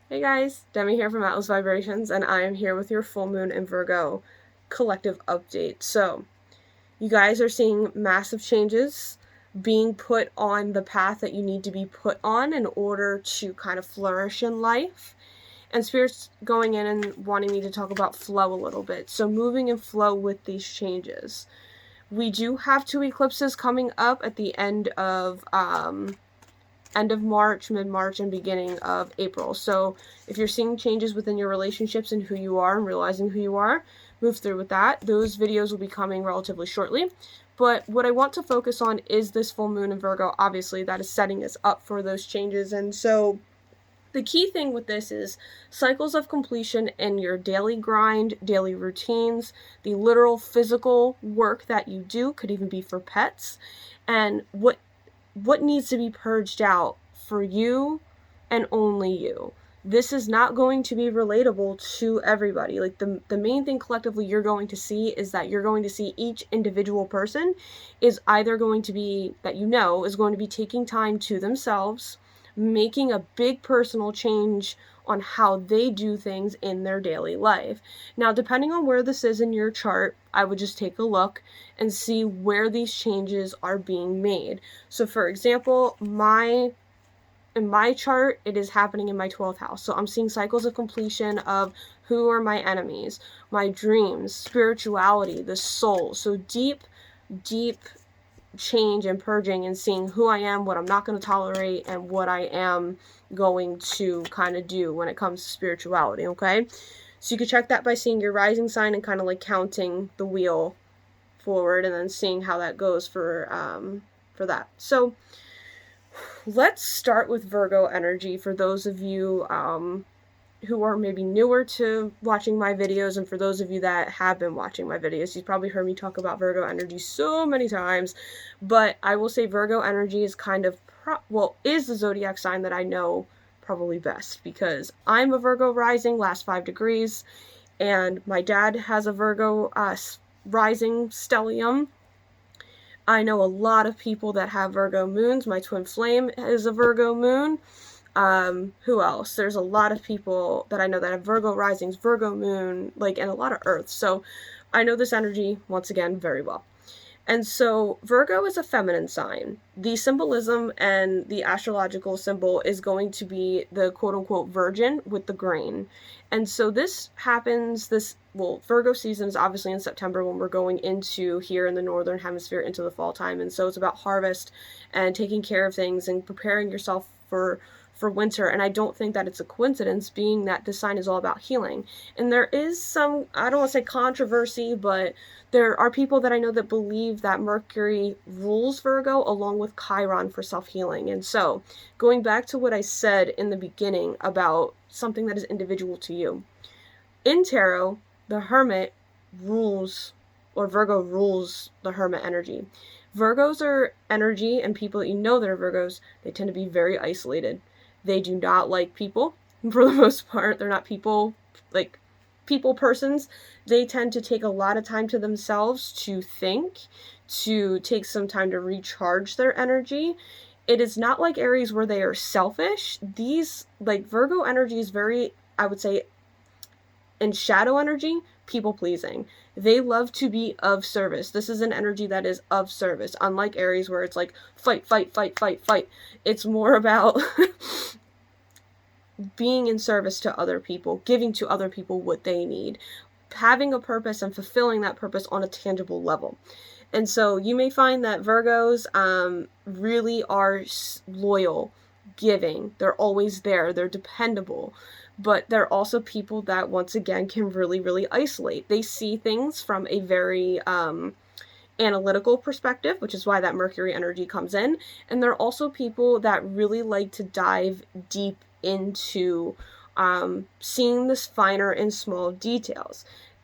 Hey guys, Demi here from Atlas Vibrations, and I am here with your full moon in Virgo collective update. So, you guys are seeing massive changes being put on the path that you need to be put on in order to kind of flourish in life. And Spirit's going in and wanting me to talk about flow a little bit. So, moving in flow with these changes. We do have two eclipses coming up at the end of March, mid-March, and beginning of April. So if you're seeing changes within your relationships and who you are and realizing who you are, move through with that. Those videos will be coming relatively shortly. But what I want to focus on is this full moon in Virgo. Obviously, that is setting us up for those changes. And so the key thing with this is cycles of completion in your daily grind, daily routines, the literal physical work that you do, could even be for pets, and what needs to be purged out for you and only you. This is not going to be relatable to everybody. Like the main thing collectively you're going to see is that you're going to see each individual person is either going to be, that is going to be taking time to themselves, making a big personal change on how they do things in their daily life. Now, depending on where this is in your chart, I would just take a look and see where these changes are being made. So for example, in my chart, it is happening in my 12th house. So I'm seeing cycles of completion of who are my enemies, my dreams, spirituality, the soul. So deep change and purging and seeing who I am, what I'm not going to tolerate, and what I am going to kind of do when it comes to spirituality, okay? So you could check that by seeing your rising sign and kind of like counting the wheel forward and then seeing how that goes for that. So let's start with Virgo energy for those of you who are maybe newer to watching my videos, and for those of you that have been watching my videos, you've probably heard me talk about Virgo energy so many times, but I will say Virgo energy is kind of, is the zodiac sign that I know probably best, because I'm a Virgo rising, last 5 degrees, and my dad has a Virgo rising stellium. I know a lot of people that have Virgo moons. My twin flame is a Virgo moon. Who else? There's a lot of people that I know that have Virgo risings, Virgo moon, like, and a lot of Earth. So I know this energy, once again, very well. And so Virgo is a feminine sign. The symbolism and the astrological symbol is going to be the quote unquote virgin with the grain. And so this happens, Virgo season is obviously in September when we're going into, here in the northern hemisphere, into the fall time. And so it's about harvest and taking care of things and preparing yourself for winter. And I don't think that it's a coincidence, being that this sign is all about healing. And there is some, I don't want to say controversy, but there are people that I know that believe that Mercury rules Virgo along with Chiron for self-healing. And so, going back to what I said in the beginning about something that is individual to you, in tarot, the Hermit rules, or Virgo rules the Hermit energy. Virgos are energy, and people that you know that are Virgos, they tend to be very isolated. They do not like people, for the most part. They're not people persons. They tend to take a lot of time to themselves to think, to take some time to recharge their energy. It is not like Aries where they are selfish. These, like, Virgo energy is very, I would say, in shadow energy, people pleasing. They love to be of service. This is an energy that is of service, unlike Aries where it's like fight, fight, fight, fight, fight. It's more about being in service to other people, giving to other people what they need, having a purpose and fulfilling that purpose on a tangible level. And so you may find that Virgos really are loyal, giving. They're always there. They're dependable. But they're also people that, once again, can really, really isolate. They see things from a very analytical perspective, which is why that Mercury energy comes in. And they're also people that really like to dive deep into seeing this finer and small details,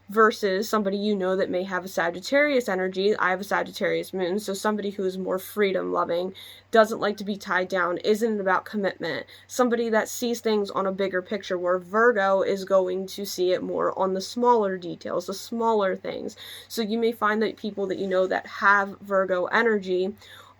versus somebody you know that may have a Sagittarius energy. I have a Sagittarius moon, so somebody who is more freedom loving, doesn't like to be tied down, isn't about commitment, somebody that sees things on a bigger picture, where Virgo is going to see it more on the smaller details, the smaller things. So you may find that people that you know that have Virgo energy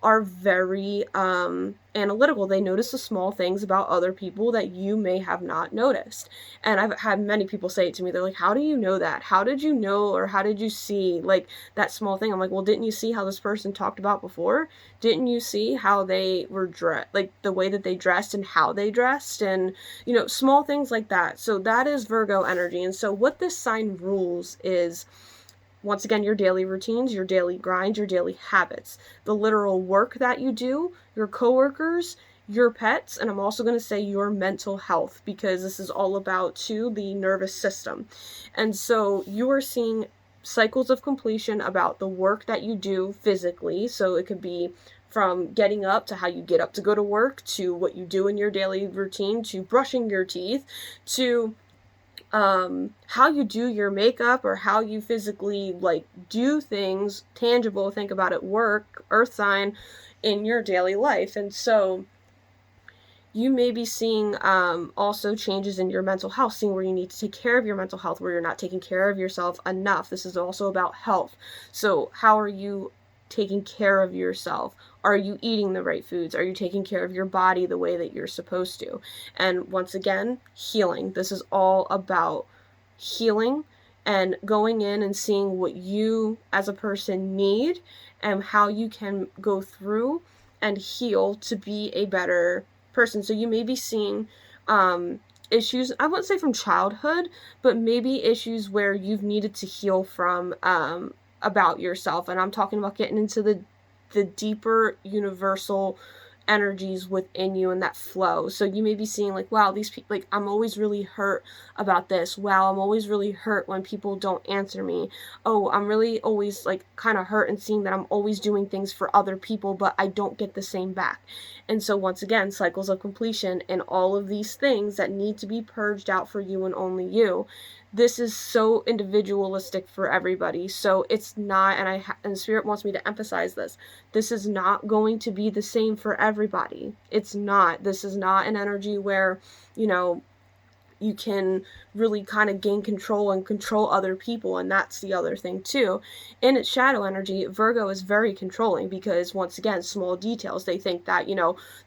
are very analytical. They notice the small things about other people that you may have not noticed. And I've had many people say it to me. They're like, how do you know that? How did you know, or how did you see like that small thing? I'm like, well, didn't you see how this person talked about before? Didn't you see how they were dressed, like the way that they dressed and how they dressed, and small things like that. So that is Virgo energy. And so what this sign rules is, once again, your daily routines, your daily grind, your daily habits, the literal work that you do, your coworkers, your pets, and I'm also going to say your mental health, because this is all about, too, the nervous system. And so you are seeing cycles of completion about the work that you do physically. So it could be from getting up to how you get up to go to work, to what you do in your daily routine, to brushing your teeth, to how you do your makeup, or how you physically like do things tangible, think about it, work, earth sign, in your daily life. And so you may be seeing also changes in your mental health, seeing where you need to take care of your mental health, where you're not taking care of yourself enough. This is also about health. So how are you taking care of yourself? Are you eating the right foods? Are you taking care of your body the way that you're supposed to? And once again, healing. This is all about healing and going in and seeing what you as a person need, and how you can go through and heal to be a better person. So you may be seeing issues, I wouldn't say from childhood, but maybe issues where you've needed to heal from about yourself. And I'm talking about getting into the deeper universal energies within you and that flow. So you may be seeing like, wow, these people, like, I'm always really hurt about this. Wow, I'm always really hurt when people don't answer me. Oh, I'm really always like kind of hurt and seeing that I'm always doing things for other people, but I don't get the same back. And so once again, cycles of completion and all of these things that need to be purged out for you and only you. This is so individualistic for everybody. So it's not, and Spirit wants me to emphasize this, this is not going to be the same for everybody. It's not. This is not an energy where, you can really kind of gain control and control other people. And that's the other thing too. In its shadow energy, Virgo is very controlling, because once again, small details. They think that,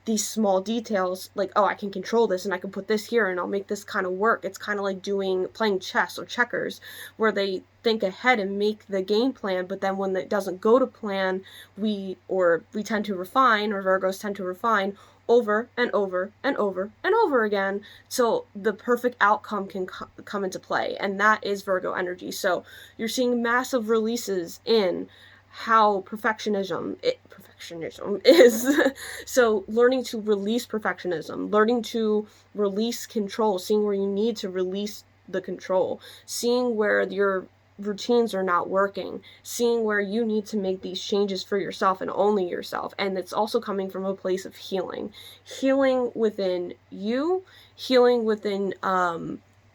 these small details, like, oh, I can control this and I can put this here and I'll make this kind of work. It's kind of like playing chess or checkers, where they think ahead and make the game plan, but then when it doesn't go to plan, we tend to refine, or Virgos tend to refine over and over and over and over again, so the perfect outcome can come into play. And that is Virgo energy. So you're seeing massive releases in how perfectionism is. So learning to release perfectionism, learning to release control, seeing where you need to release the control, seeing where your routines are not working, seeing where you need to make these changes for yourself and only yourself. And it's also coming from a place of healing within you, healing within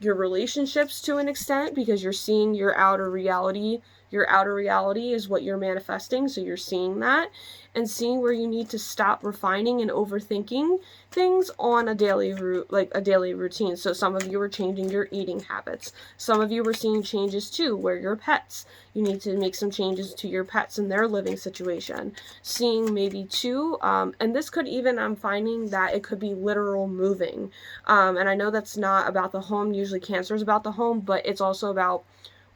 your relationships to an extent, because you're seeing your outer reality. Your outer reality is what you're manifesting, so you're seeing that, and seeing where you need to stop refining and overthinking things on a daily routine. So some of you are changing your eating habits. Some of you are seeing changes too, where your pets, you need to make some changes to your pets and their living situation. Seeing maybe too, and this could even, I'm finding that it could be literal moving. And I know that's not about the home. Usually Cancer is about the home, but it's also about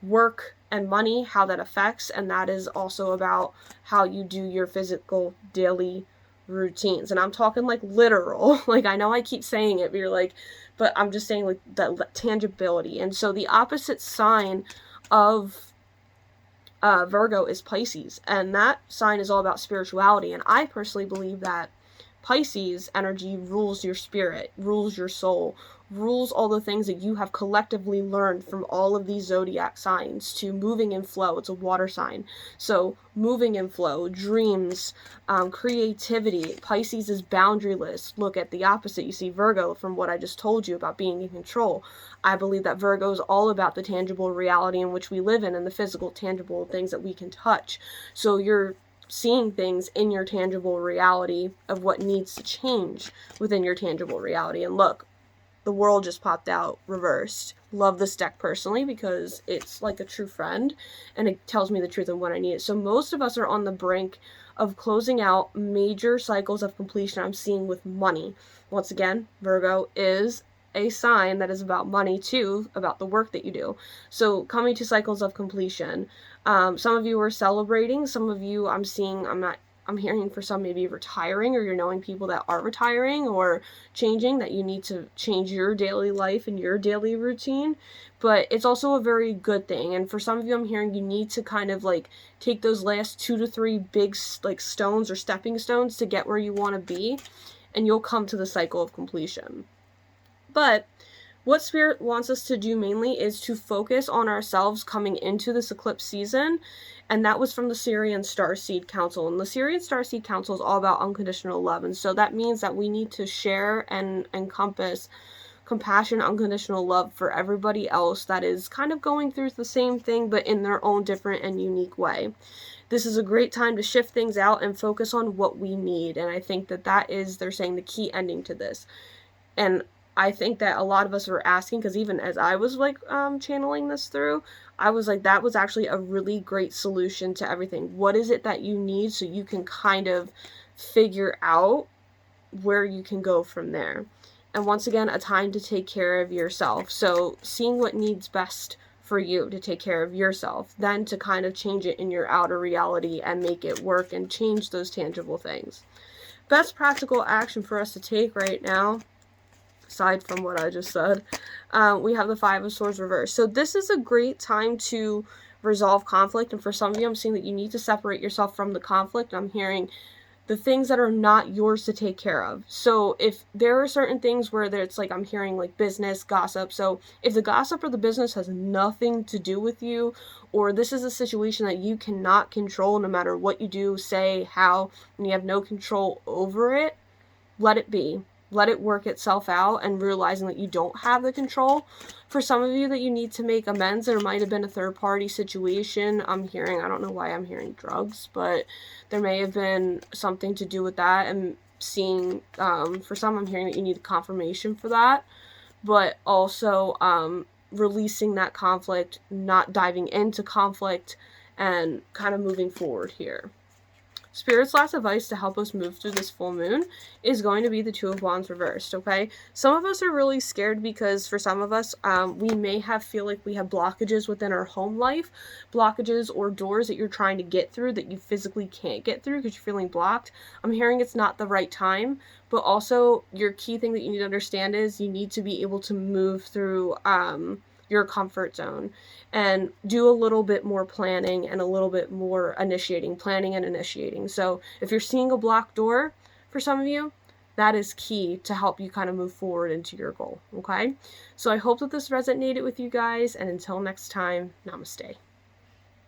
work and money, how that affects, and that is also about how you do your physical daily routines. And I'm talking like literal, like, I know I keep saying it, but you're like, but I'm just saying like that tangibility. And so the opposite sign of Virgo is Pisces, and that sign is all about spirituality. And I personally believe that Pisces energy rules your spirit, rules your soul, rules all the things that you have collectively learned from all of these zodiac signs, to moving in flow. It's a water sign. So moving in flow, dreams, creativity. Pisces is boundaryless. Look at the opposite. You see Virgo, from what I just told you about being in control. I believe that Virgo is all about the tangible reality in which we live in, and the physical, tangible things that we can touch. So you're seeing things in your tangible reality of what needs to change within your tangible reality. And look, the world just popped out reversed. Love this deck personally, because it's like a true friend and it tells me the truth of what I need. So most of us are on the brink of closing out major cycles of completion I'm seeing with money. Once again, Virgo is a sign that is about money too, about the work that you do. So coming to cycles of completion. Some of you are celebrating. Some of you I'm hearing for some maybe retiring, or you're knowing people that are retiring or changing, that you need to change your daily life and your daily routine. But it's also a very good thing. And for some of you, I'm hearing you need to kind of like take those last 2 to 3 big like stones or stepping stones to get where you want to be, and you'll come to the cycle of completion. But what Spirit wants us to do mainly is to focus on ourselves coming into this eclipse season. And that was from the Syrian Starseed Council. And the Syrian Starseed Council is all about unconditional love. And so that means that we need to share and encompass compassion, unconditional love for everybody else that is kind of going through the same thing, but in their own different and unique way. This is a great time to shift things out and focus on what we need. And I think that is, they're saying, the key ending to this. And I think that a lot of us were asking, because even as I was like channeling this through, I was like, that was actually a really great solution to everything. What is it that you need, so you can kind of figure out where you can go from there. And once again, a time to take care of yourself. So seeing what needs best for you to take care of yourself, then to kind of change it in your outer reality and make it work and change those tangible things. Best practical action for us to take right now, aside from what I just said, we have the Five of Swords reversed. So this is a great time to resolve conflict. And for some of you, I'm seeing that you need to separate yourself from the conflict. I'm hearing the things that are not yours to take care of. So if there are certain things where it's like, I'm hearing like business gossip. So if the gossip or the business has nothing to do with you, or this is a situation that you cannot control no matter what you do, say, how, and you have no control over it, let it be. Let it work itself out, and realizing that you don't have the control. For some of you that you need to make amends, there might have been a third-party situation. I'm hearing, I don't know why I'm hearing drugs, but there may have been something to do with that. And seeing, for some, I'm hearing that you need confirmation for that. But also releasing that conflict, not diving into conflict, and kind of moving forward here. Spirit's last advice to help us move through this full moon is going to be the Two of Wands reversed, okay? Some of us are really scared because for some of us, we may feel like we have blockages within our home life, blockages or doors that you're trying to get through that you physically can't get through because you're feeling blocked. I'm hearing it's not the right time, but also your key thing that you need to understand is you need to be able to move through your comfort zone and do a little bit more planning and a little bit more planning and initiating. So if you're seeing a blocked door for some of you, that is key to help you kind of move forward into your goal, okay? So I hope that this resonated with you guys, and until next time, namaste.